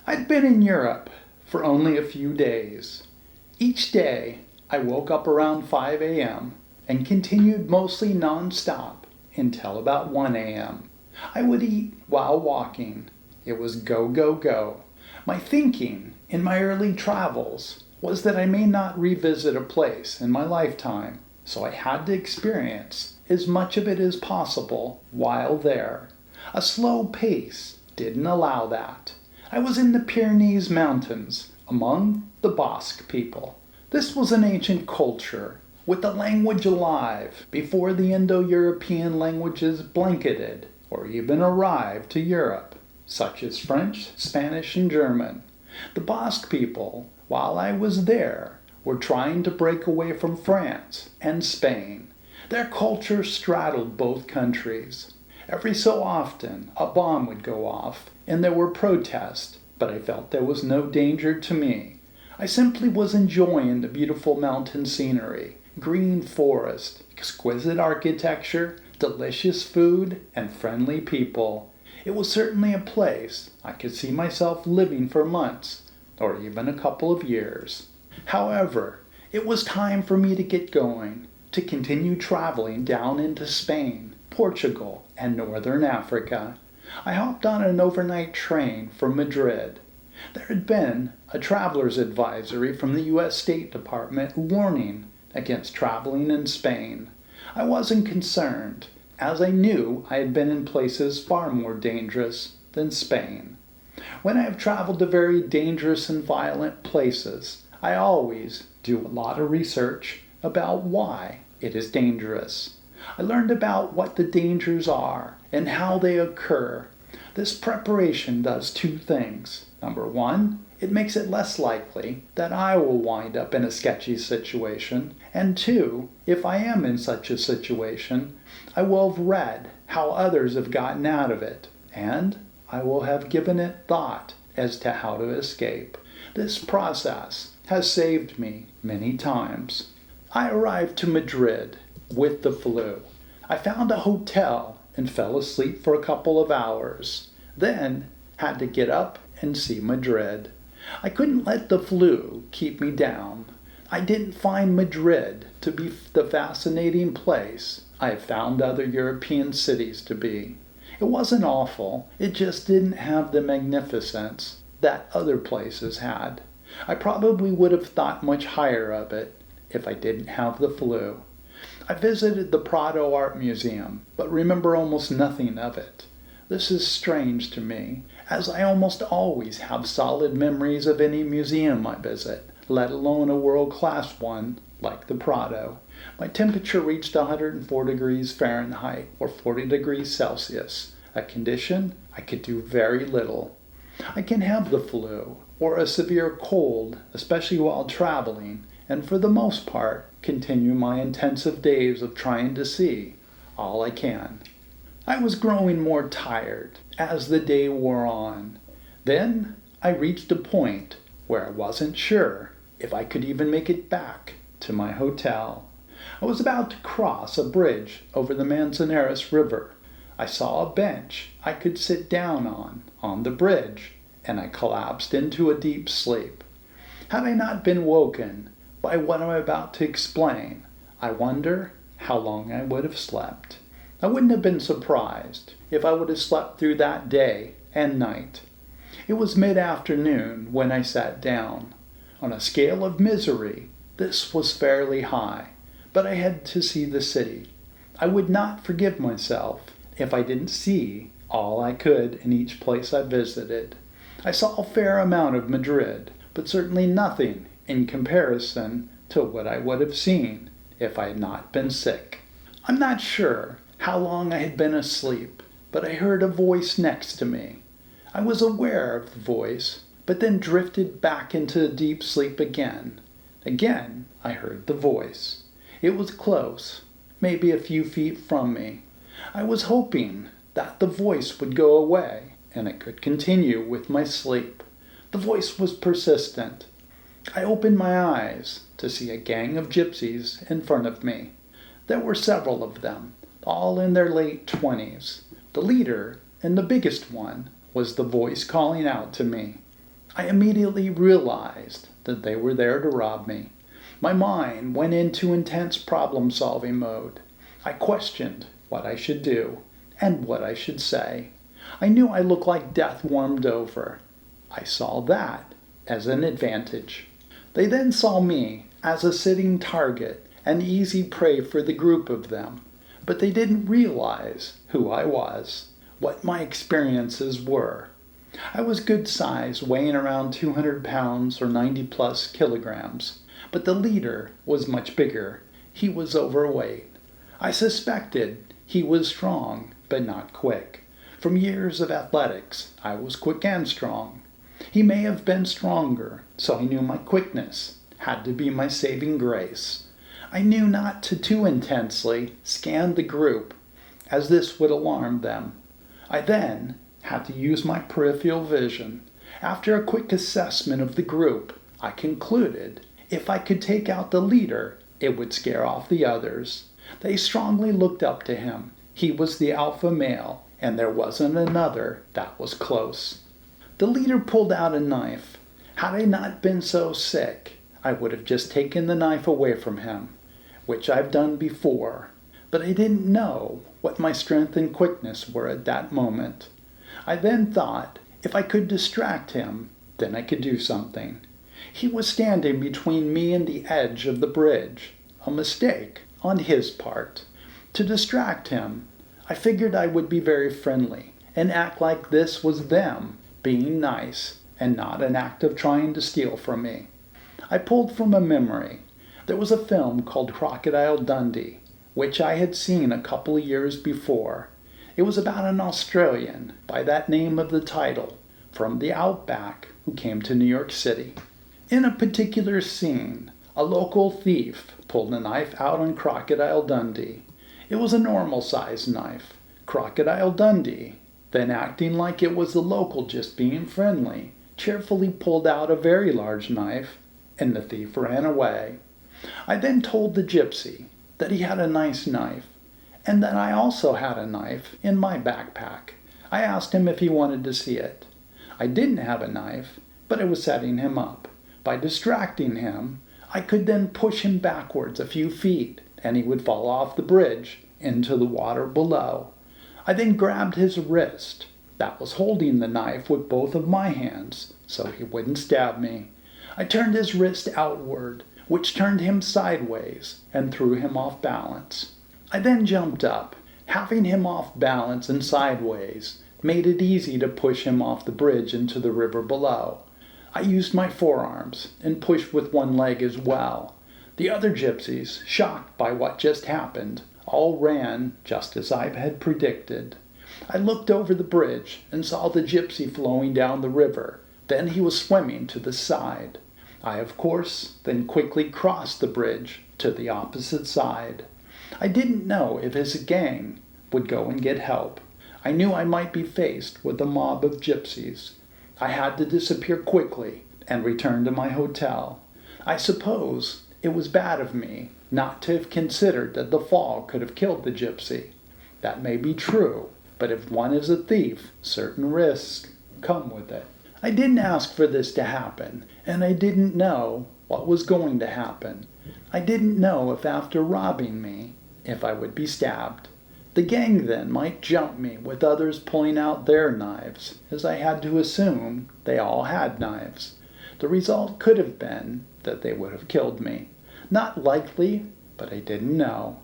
I'd been in Europe for only a few days. Each day I woke up around 5 a.m. and continued mostly non-stop until about 1 a.m. I would eat while walking. It was go, go, go. My thinking in my early travels was that I may not revisit a place in my lifetime, so I had to experience as much of it as possible while there. A slow pace didn't allow that. I was in the Pyrenees Mountains, among the Basque people. This was an ancient culture, with the language alive before the Indo-European languages blanketed or even arrived to Europe, such as French, Spanish, and German. The Basque people, while I was there, were trying to break away from France and Spain. Their culture straddled both countries. Every so often, a bomb would go off, and there were protests, but I felt there was no danger to me. I simply was enjoying the beautiful mountain scenery, green forest, exquisite architecture, delicious food, and friendly people. It was certainly a place I could see myself living for months, or even a couple of years. However, it was time for me to get going, to continue traveling down into Spain, Portugal, and northern Africa. I hopped on an overnight train from Madrid. There had been a traveler's advisory from the U.S. State Department warning against traveling in Spain. I wasn't concerned, as I knew I had been in places far more dangerous than Spain. When I have traveled to very dangerous and violent places, I always do a lot of research about why it is dangerous. I learned about what the dangers are and how they occur. This preparation does two things. Number one, it makes it less likely that I will wind up in a sketchy situation. And two, if I am in such a situation, I will have read how others have gotten out of it, and I will have given it thought as to how to escape. This process has saved me many times. I arrived to Madrid with the flu. I found a hotel and fell asleep for a couple of hours. Then had to get up and see Madrid. I couldn't let the flu keep me down. I didn't find Madrid to be the fascinating place I have found other European cities to be. It wasn't awful, it just didn't have the magnificence that other places had. I probably would have thought much higher of it if I didn't have the flu. I visited the Prado Art Museum, but remember almost nothing of it. This is strange to me, as I almost always have solid memories of any museum I visit, let alone a world-class one like the Prado. My temperature reached 104 degrees Fahrenheit or 40 degrees Celsius, a condition I could do very little. I can have the flu or a severe cold, especially while traveling, and for the most part continue my intensive days of trying to see all I can. I was growing more tired as the day wore on. Then I reached a point where I wasn't sure if I could even make it back to my hotel. I was about to cross a bridge over the Manzanares River. I saw a bench I could sit down on the bridge, and I collapsed into a deep sleep. Had I not been woken by what I'm about to explain, I wonder how long I would have slept. I wouldn't have been surprised if I would have slept through that day and night. It was mid-afternoon when I sat down. On a scale of misery, this was fairly high, but I had to see the city. I would not forgive myself if I didn't see all I could in each place I visited. I saw a fair amount of Madrid, but certainly nothing in comparison to what I would have seen if I had not been sick. I'm not sure how long I had been asleep, but I heard a voice next to me. I was aware of the voice, but then drifted back into deep sleep again. Again, I heard the voice. It was close, maybe a few feet from me. I was hoping that the voice would go away and I could continue with my sleep. The voice was persistent. I opened my eyes to see a gang of gypsies in front of me. There were several of them, all in their late 20s. The leader, and the biggest one, was the voice calling out to me. I immediately realized that they were there to rob me. My mind went into intense problem-solving mode. I questioned what I should do and what I should say. I knew I looked like death warmed over. I saw that as an advantage. They then saw me as a sitting target, an easy prey for the group of them. But they didn't realize who I was, what my experiences were. I was good size, weighing around 200 pounds or 90 plus kilograms. But the leader was much bigger. He was overweight. I suspected he was strong, but not quick. From years of athletics, I was quick and strong. He may have been stronger, so I knew my quickness had to be my saving grace. I knew not to too intensely scan the group, as this would alarm them. I then had to use my peripheral vision. After a quick assessment of the group, I concluded if I could take out the leader, it would scare off the others. They strongly looked up to him. He was the alpha male, and there wasn't another that was close. The leader pulled out a knife. Had I not been so sick, I would have just taken the knife away from him, which I've done before. But I didn't know what my strength and quickness were at that moment. I then thought if I could distract him, then I could do something. He was standing between me and the edge of the bridge, a mistake on his part. To distract him, I figured I would be very friendly and act like this was them being nice and not an act of trying to steal from me. I pulled from a memory. There was a film called Crocodile Dundee, which I had seen a couple of years before. It was about an Australian, by that name of the title, from the outback who came to New York City. In a particular scene, a local thief pulled a knife out on Crocodile Dundee. It was a normal-sized knife. Crocodile Dundee, then acting like it was the local just being friendly, cheerfully pulled out a very large knife, and the thief ran away. I then told the gypsy that he had a nice knife, and that I also had a knife in my backpack. I asked him if he wanted to see it. I didn't have a knife, but I was setting him up. By distracting him, I could then push him backwards a few feet, and he would fall off the bridge into the water below. I then grabbed his wrist, that was holding the knife with both of my hands, so he wouldn't stab me. I turned his wrist outward, which turned him sideways and threw him off balance. I then jumped up. Having him off balance and sideways made it easy to push him off the bridge into the river below. I used my forearms and pushed with one leg as well. The other gypsies, shocked by what just happened, all ran just as I had predicted. I looked over the bridge and saw the gypsy flowing down the river. Then he was swimming to the side. I, of course, then quickly crossed the bridge to the opposite side. I didn't know if his gang would go and get help. I knew I might be faced with a mob of gypsies. I had to disappear quickly and return to my hotel. I suppose it was bad of me not to have considered that the fall could have killed the gypsy. That may be true, but if one is a thief, certain risks come with it. I didn't ask for this to happen, and I didn't know what was going to happen. I didn't know if after robbing me, if I would be stabbed. The gang then might jump me with others pulling out their knives, as I had to assume they all had knives. The result could have been that they would have killed me. Not likely, but I didn't know.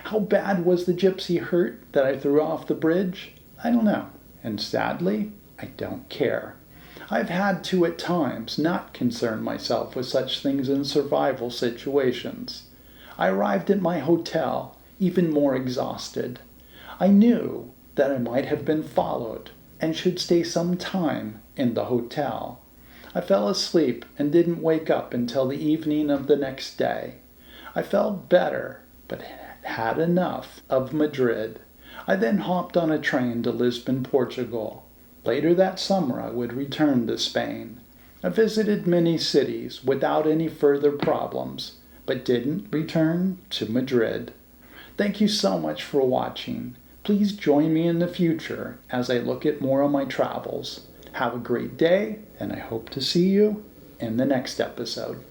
How bad was the gypsy hurt that I threw off the bridge? I don't know, and sadly, I don't care. I've had to at times not concern myself with such things in survival situations. I arrived at my hotel even more exhausted. I knew that I might have been followed and should stay some time in the hotel. I fell asleep and didn't wake up until the evening of the next day. I felt better, but had enough of Madrid. I then hopped on a train to Lisbon, Portugal. Later that summer I would return to Spain. I visited many cities without any further problems, but didn't return to Madrid. Thank you so much for watching. Please join me in the future as I look at more of my travels. Have a great day, and I hope to see you in the next episode.